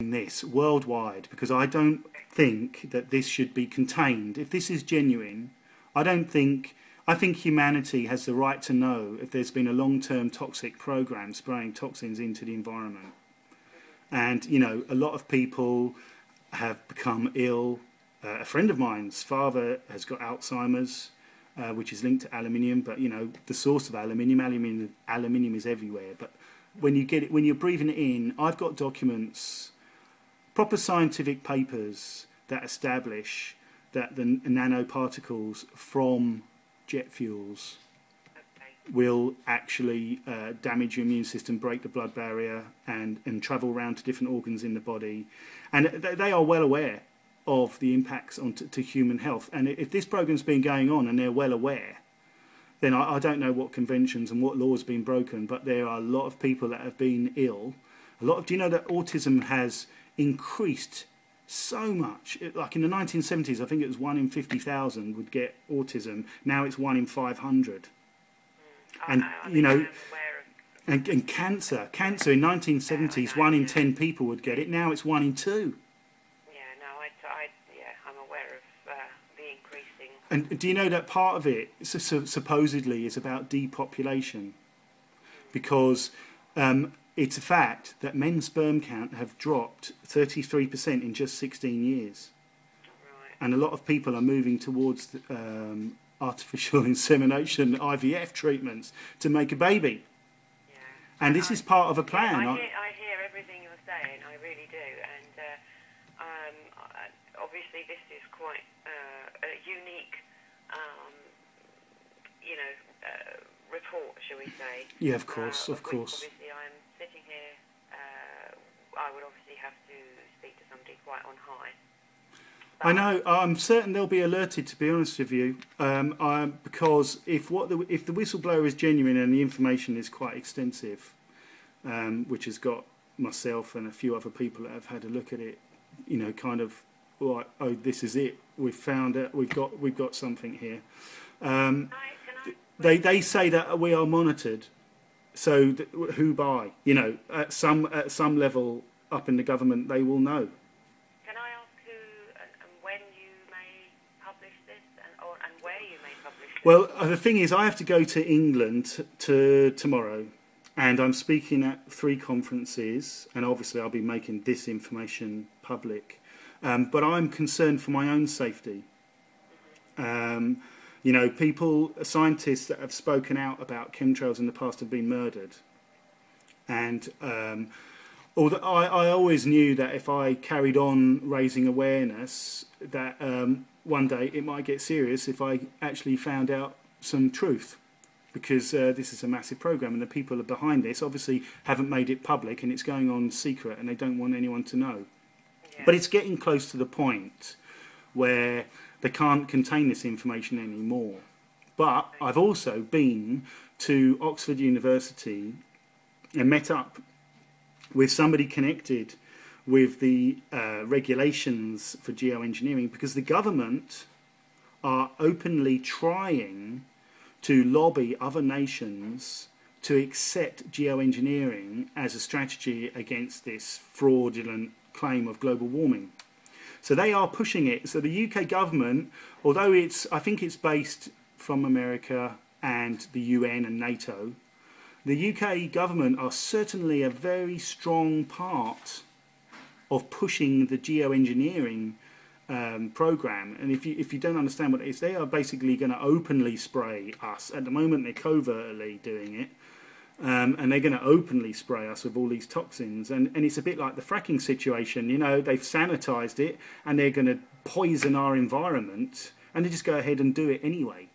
this worldwide, because I don't think that this should be contained. If this is genuine, I think humanity has the right to know if there's been a long-term toxic program spraying toxins into the environment. And, you know, a lot of people have become ill. A friend of mine's father has got Alzheimer's, which is linked to aluminium, but, you know, the source of aluminium is everywhere. But when you get it, when you're breathing it in, I've got documents, proper scientific papers that establish that the nanoparticles from jet fuels will actually damage your immune system, break the blood barrier, and travel around to different organs in the body. And they are well aware of the impacts to human health. And if this program's been going on and they're well aware, then I don't know what conventions and what laws have been broken, but there are a lot of people that have been ill. Do you know that autism has increased so much? Like in the 1970s, I think it was 1 in 50,000 would get autism. Now it's 1 in 500. And, you know, and cancer in 1970s, 1 in 10 people would get it. Now it's 1 in 2. I'm aware of the increasing. And do you know that part of it supposedly is about depopulation? Because it's a fact that men's sperm count have dropped 33% in just 16 years. Right. And a lot of people are moving towards artificial insemination, IVF treatments to make a baby. Yeah. And this is part of a plan. I hear everything you're saying, I really do. And obviously this is quite a unique, report, shall we say. Yeah, of course, of course. Obviously I'm sitting here, I would obviously have to speak to somebody quite on high. I know. I'm certain they'll be alerted, to be honest with you, because if the whistleblower is genuine and the information is quite extensive, which has got myself and a few other people that have had a look at it, you know, kind of like, oh, this is it. We've found it. We've got something here. They say that we are monitored. So who by? You know, at some level up in the government, they will know. Can I ask who and when you may publish this, and where you may publish this? Well, the thing is, I have to go to England tomorrow, and I'm speaking at 3 conferences, and obviously I'll be making this information public. But I'm concerned for my own safety. You know, scientists that have spoken out about chemtrails in the past have been murdered. And although I always knew that if I carried on raising awareness, that one day it might get serious if I actually found out some truth. Because this is a massive program, and the people behind this obviously haven't made it public, and it's going on secret, and they don't want anyone to know. Yeah. But it's getting close to the point where they can't contain this information anymore. But I've also been to Oxford University and met up with somebody connected with the regulations for geoengineering, because the government are openly trying to lobby other nations to accept geoengineering as a strategy against this fraudulent claim of global warming. So they are pushing it. So the UK government, although I think it's based from America and the UN and NATO, the UK government are certainly a very strong part of pushing the geoengineering program. And if you don't understand what it is, they are basically going to openly spray us. At the moment, they're covertly doing it. And they're going to openly spray us with all these toxins. And it's a bit like the fracking situation. You know, they've sanitized it, and they're going to poison our environment, and they just go ahead and do it anyway.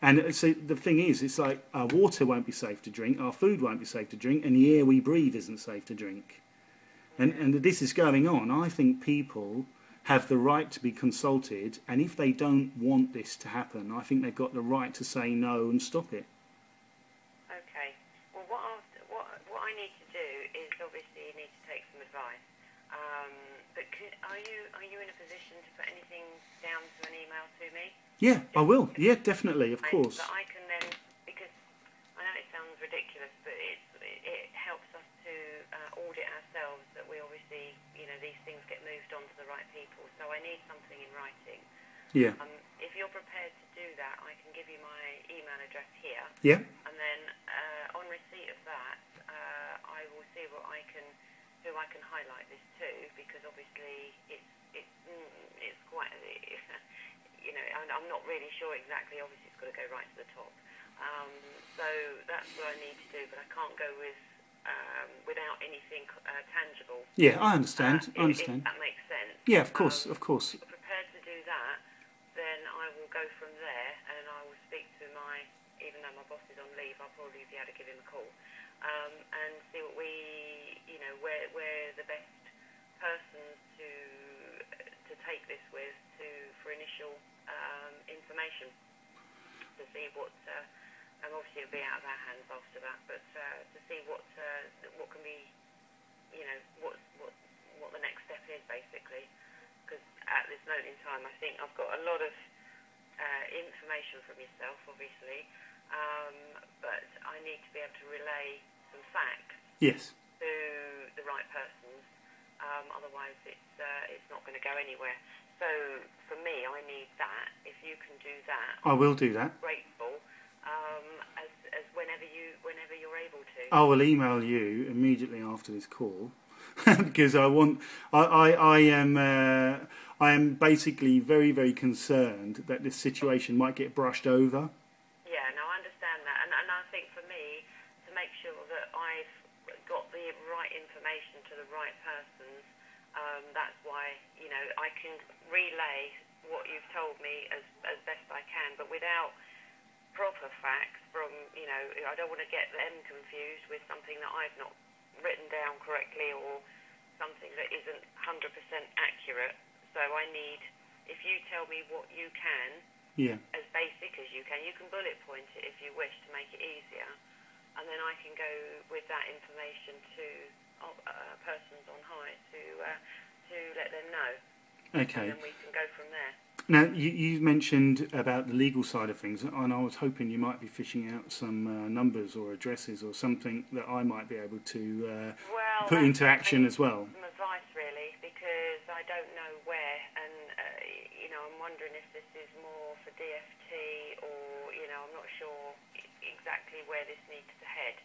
And so the thing is, it's like our water won't be safe to drink, our food won't be safe to drink, and the air we breathe isn't safe to drink. And this is going on. I think people have the right to be consulted, and if they don't want this to happen, I think they've got the right to say no and stop it. Okay. Well, what I need to do is obviously need to take some advice. But are you in a position to put anything down to an email to me? Yeah, I will. Yeah, definitely, of course. That I can then, because I know it sounds ridiculous, but it helps us to audit ourselves that we obviously these things get moved on to the right people. So I need something in writing. Yeah. If you're prepared to do that, I can give you my email address here. Yeah. And then on receipt of that, I will see who I can highlight this to, because obviously it's quite, I'm not really sure exactly. Obviously, it's got to go right to the top. So that's what I need to do, but I can't go without anything tangible. Yeah, I understand. If that makes sense. Yeah, of course, of course. If you're prepared to do that, then I will go from there, and I will speak to even though my boss is on leave, I'll probably be able to give him a call, and see what where the best persons to take this with for initial information, to see what. Obviously, it'll be out of our hands after that, but to see what can be, what the next step is, basically. Because at this moment in time, I think I've got a lot of information from yourself, obviously, but I need to be able to relay some facts. Yes. To the right persons. Otherwise, it's not going to go anywhere. So for me, I need that. If you can do that, I will do that. Grateful. As whenever you're able to. I will email you immediately after this call because I am basically very, very concerned that this situation might get brushed over. Yeah, no, I understand that, and I think for me to make sure that I've got the right information to the right persons, that's why I can relay what you've told me as best I can, but without proper facts from, I don't want to get them confused with something that I've not written down correctly or something that isn't 100% accurate. So I need, if you tell me what you can, as basic as you can bullet point it if you wish to make it easier, and then I can go with that information to persons on high to let them know. Okay. And then we can go from there. Now, you mentioned about the legal side of things, and I was hoping you might be fishing out some numbers or addresses or something that I might be able to put into action as well. Some advice, really, because I don't know where, and I'm wondering if this is more for DFT or I'm not sure exactly where this needs to head,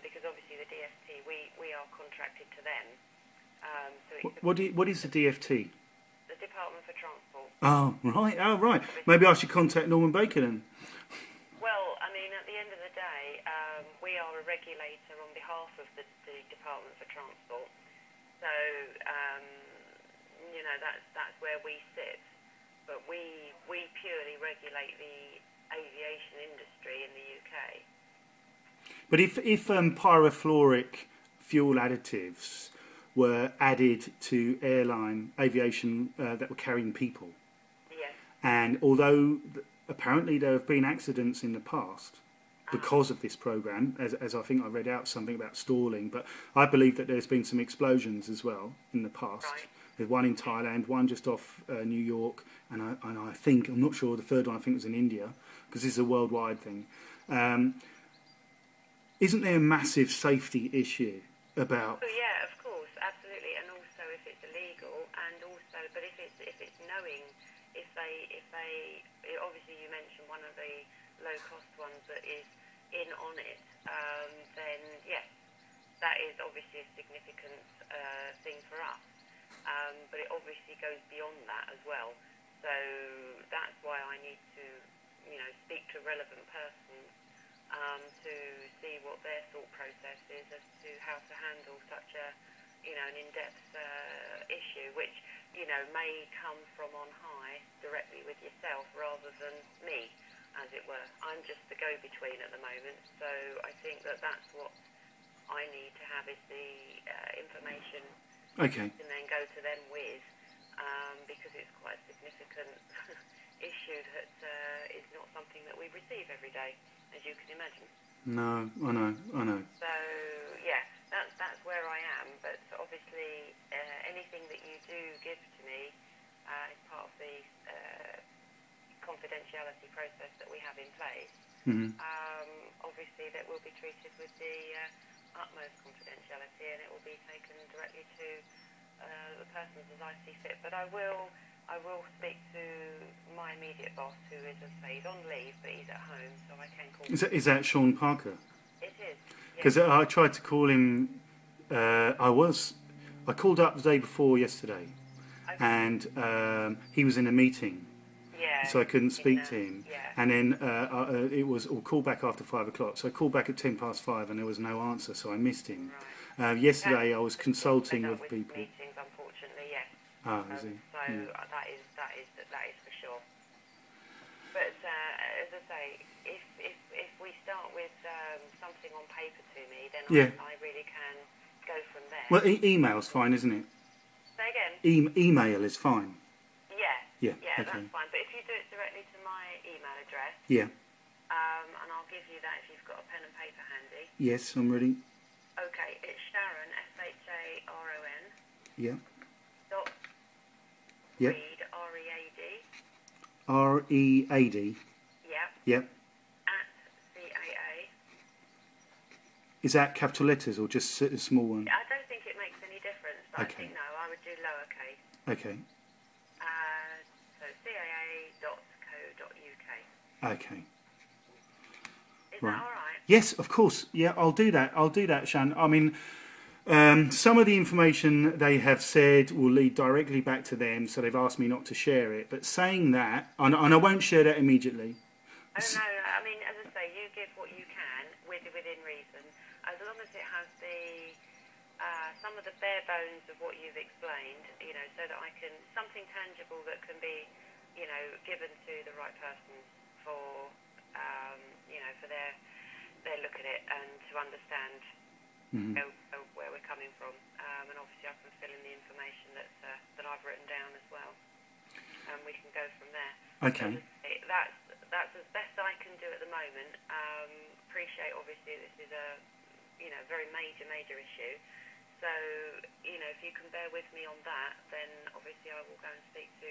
because obviously the DFT we are contracted to them. What is the DFT? The Department for Transport. Oh, right. Maybe I should contact Norman Baker then. Well, I mean, at the end of the day, we are a regulator on behalf of the Department for Transport. So, that's where we sit. But we purely regulate the aviation industry in the UK. But if pyrofluoric fuel additives were added to aviation that were carrying people. Yes. And although apparently there have been accidents in the past because of this program, as I think I read out something about stalling, but I believe that there's been some explosions as well in the past. Right. There's one in Thailand, one just off New York, and I think, I'm not sure, the third one I think was in India, because this is a worldwide thing. Isn't there a massive safety issue about... Oh, yeah, of course, absolutely, and also if it's illegal, and also, but if it's knowing, if they obviously you mentioned one of the low-cost ones that is in on it, then yes, that is obviously a significant thing for us, but it obviously goes beyond that as well, so that's why I need to, speak to relevant persons to see what their thought process is as to how to handle such a, an in-depth issue, which, may come from on high directly with yourself rather than me, as it were. I'm just the go-between at the moment, so I think that's what I need to have is the information Okay. and then go to them with, because it's quite a significant issue that is not something that we receive every day, as you can imagine. No, I know. So, yeah, that's where I am, but obviously anything that you do give to me is part of the confidentiality process that we have in place. Mm-hmm. Obviously that will be treated with the utmost confidentiality, and it will be taken directly to persons as I see fit. But I will speak to my immediate boss, who is, as I say, he's on leave, but he's at home, so I can call him. Is that Sean Parker? It is. Because I tried to call him. I called up the day before yesterday, and he was in a meeting, so I couldn't speak to him. Yeah. And then it was call back after 5 o'clock. So I called back at 5:10, and there was no answer, so I missed him. Right. Yesterday I was consulting with people. Meetings, unfortunately, yes. Is he? So that is for sure. But as I say, if we start with something on paper to me, then I really can go from there. Well, email's fine, isn't it? Say again? Email is fine. Yeah, okay. that's fine. But if you do it directly to my email address, and I'll give you that if you've got a pen and paper handy. Yes, I'm ready. Okay, it's Sharon, SHARON. Yeah. Dot Yep. Read, READ. READ. Yep. Yep. At CAA. Is that capital letters or just a small one? I don't think it makes any difference, but Okay. I think I would do lowercase. Okay. So caa.co.uk. Okay. Is that all right? Yes, of course. Yeah, I'll do that, Shan. I mean, some of the information they have said will lead directly back to them, so they've asked me not to share it. But saying that, and I won't share that immediately. Oh, no, I mean, as I say, you give what you can within reason, as long as it has some of the bare bones of what you've explained, so that I can, something tangible that can be, given to the right person for, for their look at it and to understand where we're coming from. And obviously I can fill in the information that I've written down as well. And we can go from there. Okay. So that's as best I can do at the moment. Appreciate, obviously, this is a very major issue. So, if you can bear with me on that, then obviously I will go and speak to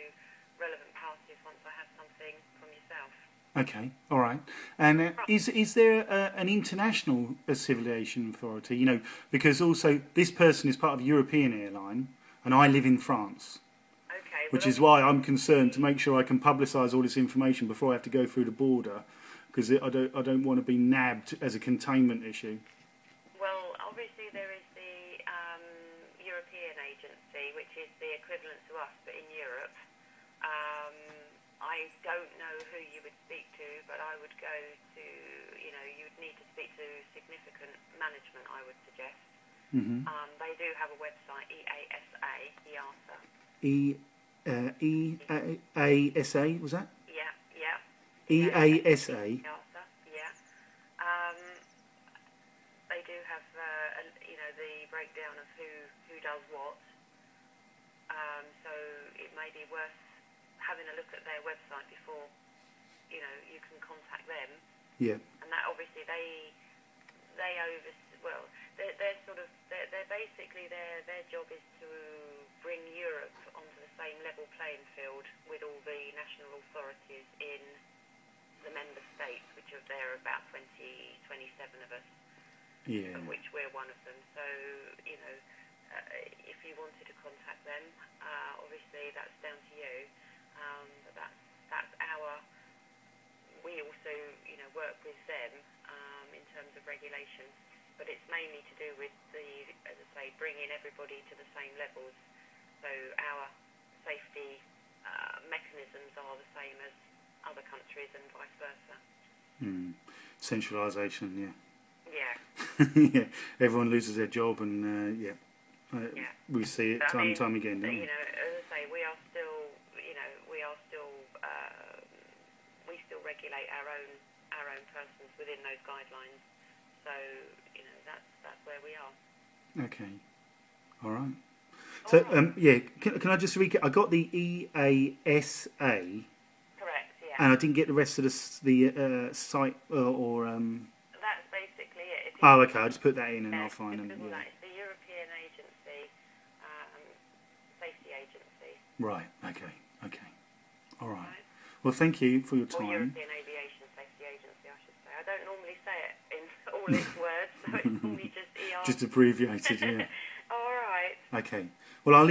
relevant parties once I have something from yourself. Okay, all right. And is there an international civil aviation authority? Because also this person is part of a European airline, and I live in France. Okay. Which is why I'm concerned to make sure I can publicise all this information before I have to go through the border, because I don't want to be nabbed as a containment issue. Well, obviously there is the European agency, which is the equivalent to us, but in Europe. I don't know who you would speak to, but I would go to, you would need to speak to significant management, I would suggest. Mm-hmm. They do have a website, EASA, EASA, was that? Yeah. EASA? EASA, yeah. They do have, the breakdown of who does what. So it may be worth having a look at their website before, you can contact them. Yeah. And that obviously they're basically their job is to bring Europe onto the same level playing field with all the national authorities in the member states, which there are about 27 of us, of which we're one of them. So, if you wanted to contact them, obviously that's down to you. But that's we also, work with them in terms of regulations. But it's mainly to do with as I say, bringing everybody to the same levels. So our safety mechanisms are the same as other countries and vice versa. Centralisation, yeah. Yeah. Yeah. Everyone loses their job, and we see it time and time again, don't we? As I say, we still regulate our own persons within those guidelines. So that's where we are. Okay. All right. So can I just recap? I got the EASA. Correct. Yeah. And I didn't get the rest of the site or. That's basically it. Oh, okay. I'll just put that in and I'll find them. Yeah. It's the European Agency, Safety Agency. Right. Okay. All right. Well, thank you for your time. Or European Aviation Safety Agency, I should say. I don't normally say it in all its words, so it's normally just ER. Just abbreviated, yeah. All right. Okay. Well, I'll